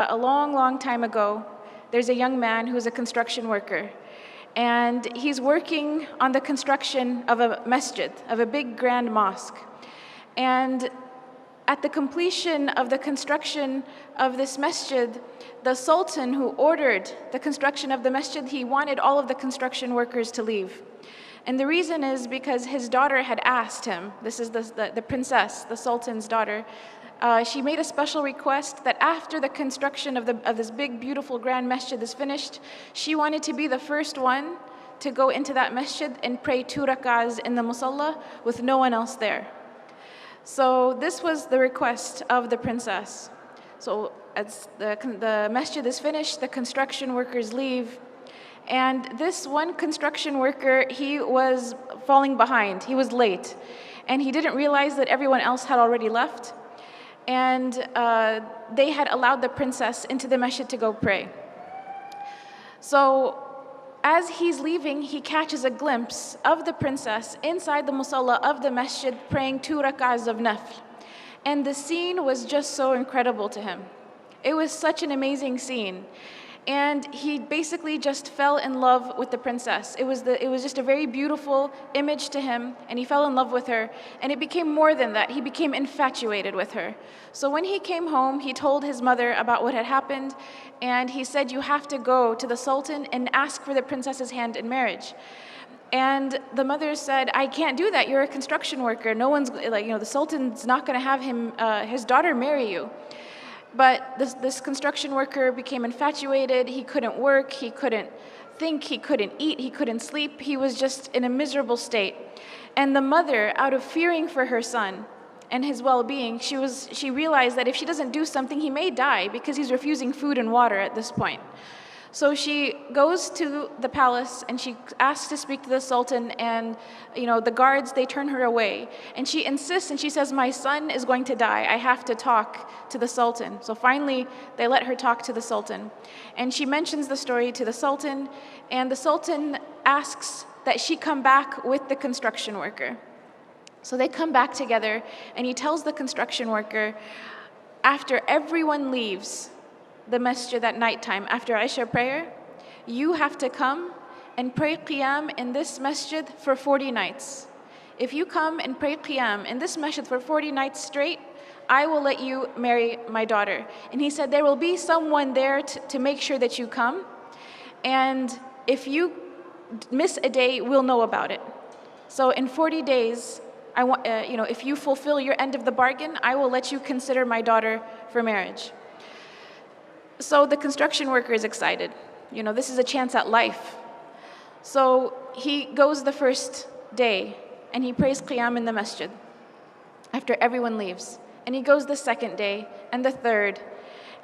A long, long time ago, there's a young man who's a construction worker, and he's working on the construction of a masjid, of a big grand mosque. And at the completion of the construction of this masjid, the sultan who ordered the construction of the masjid, he wanted all of the construction workers to leave. And the reason is because his daughter had asked him, this is the princess, the sultan's daughter, she made a special request that after the construction of this big, beautiful, grand masjid is finished, she wanted to be the first one to go into that masjid and pray 2 rak'ahs in the musalla with no one else there. So this was the request of the princess. So as the masjid is finished, the construction workers leave, and this one construction worker, he was falling behind, he was late, and he didn't realize that everyone else had already left. And they had allowed the princess into the masjid to go pray. So as he's leaving, he catches a glimpse of the princess inside the musalla of the masjid praying 2 rak'ahs of nafl. And the scene was just so incredible to him. It was such an amazing scene. And he basically just fell in love with the princess. It was just a very beautiful image to him, and he fell in love with her. And it became more than that. He became infatuated with her. So when he came home, he told his mother about what had happened, and he said, "You have to go to the sultan and ask for the princess's hand in marriage." And the mother said, "I can't do that. You're a construction worker. No one's the sultan's not going to have his daughter marry you." But this construction worker became infatuated. He couldn't work, he couldn't think, he couldn't eat, he couldn't sleep. He was just in a miserable state. And the mother, out of fearing for her son and his well-being, she realized that if she doesn't do something, he may die because he's refusing food and water at this point. So she goes to the palace and she asks to speak to the sultan, and the guards, they turn her away. And she insists and she says, "My son is going to die. I have to talk to the sultan." So finally, they let her talk to the sultan. And she mentions the story to the sultan, and the sultan asks that she come back with the construction worker. So they come back together, and he tells the construction worker, after everyone leaves the masjid at nighttime, after Isha prayer, you have to come and pray qiyam in this masjid for 40 nights. If you come and pray qiyam in this masjid for 40 nights straight, I will let you marry my daughter. And he said, there will be someone there to make sure that you come, and if you miss a day, we'll know about it. So in 40 days, if you fulfill your end of the bargain, I will let you consider my daughter for marriage. So the construction worker is excited. This is a chance at life. So he goes the first day and he prays qiyam in the masjid after everyone leaves. And he goes the second day and the third.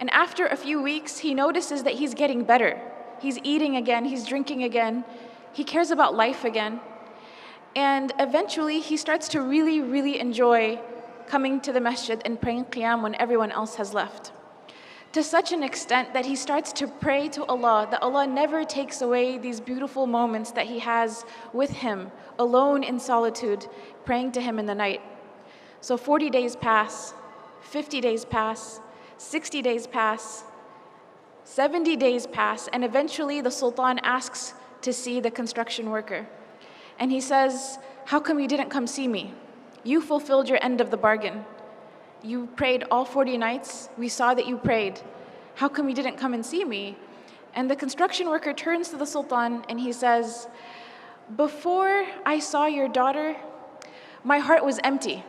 And after a few weeks, he notices that he's getting better. He's eating again, he's drinking again. He cares about life again. And eventually he starts to really, really enjoy coming to the masjid and praying qiyam when everyone else has left. To such an extent that he starts to pray to Allah, that Allah never takes away these beautiful moments that he has with him, alone in solitude, praying to him in the night. So 40 days pass, 50 days pass, 60 days pass, 70 days pass, and eventually the sultan asks to see the construction worker. And he says, "How come you didn't come see me? You fulfilled your end of the bargain. You prayed all 40 nights. We saw that you prayed. How come you didn't come and see me?" And the construction worker turns to the sultan and he says, "Before I saw your daughter, my heart was empty.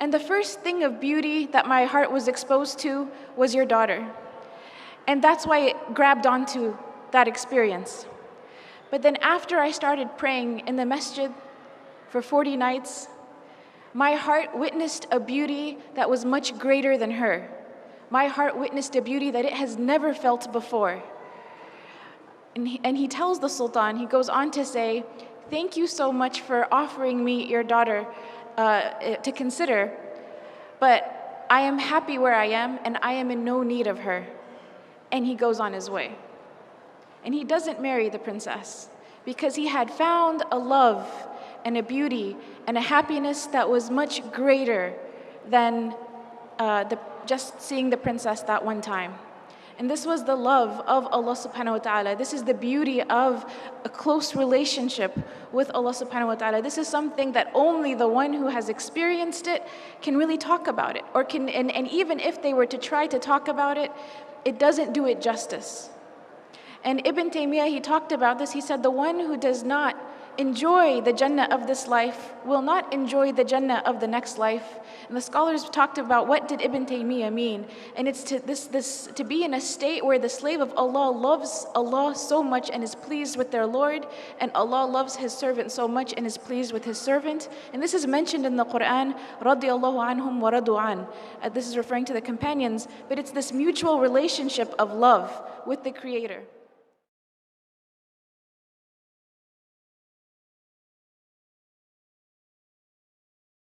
And the first thing of beauty that my heart was exposed to was your daughter. And that's why it grabbed onto that experience. But then after I started praying in the masjid for 40 nights, my heart witnessed a beauty that was much greater than her. My heart witnessed a beauty that it has never felt before." And he tells the sultan, he goes on to say, "Thank you so much for offering me your daughter to consider, but I am happy where I am and I am in no need of her." And he goes on his way. And he doesn't marry the princess because he had found a love and a beauty and a happiness that was much greater than just seeing the princess that one time. And this was the love of Allah subhanahu wa ta'ala. This is the beauty of a close relationship with Allah subhanahu wa ta'ala. This is something that only the one who has experienced it can really talk about it. Or can, and even if they were to try to talk about it, it doesn't do it justice. And Ibn Taymiyyah, he talked about this. He said, the one who does not enjoy the Jannah of this life will not enjoy the Jannah of the next life. And the scholars talked about what did Ibn Taymiyyah mean. And it's to be in a state where the slave of Allah loves Allah so much and is pleased with their Lord, and Allah loves His servant so much and is pleased with His servant. And this is mentioned in the Quran, radiyallahu anhum wa radu an. This is referring to the companions, but it's this mutual relationship of love with the Creator.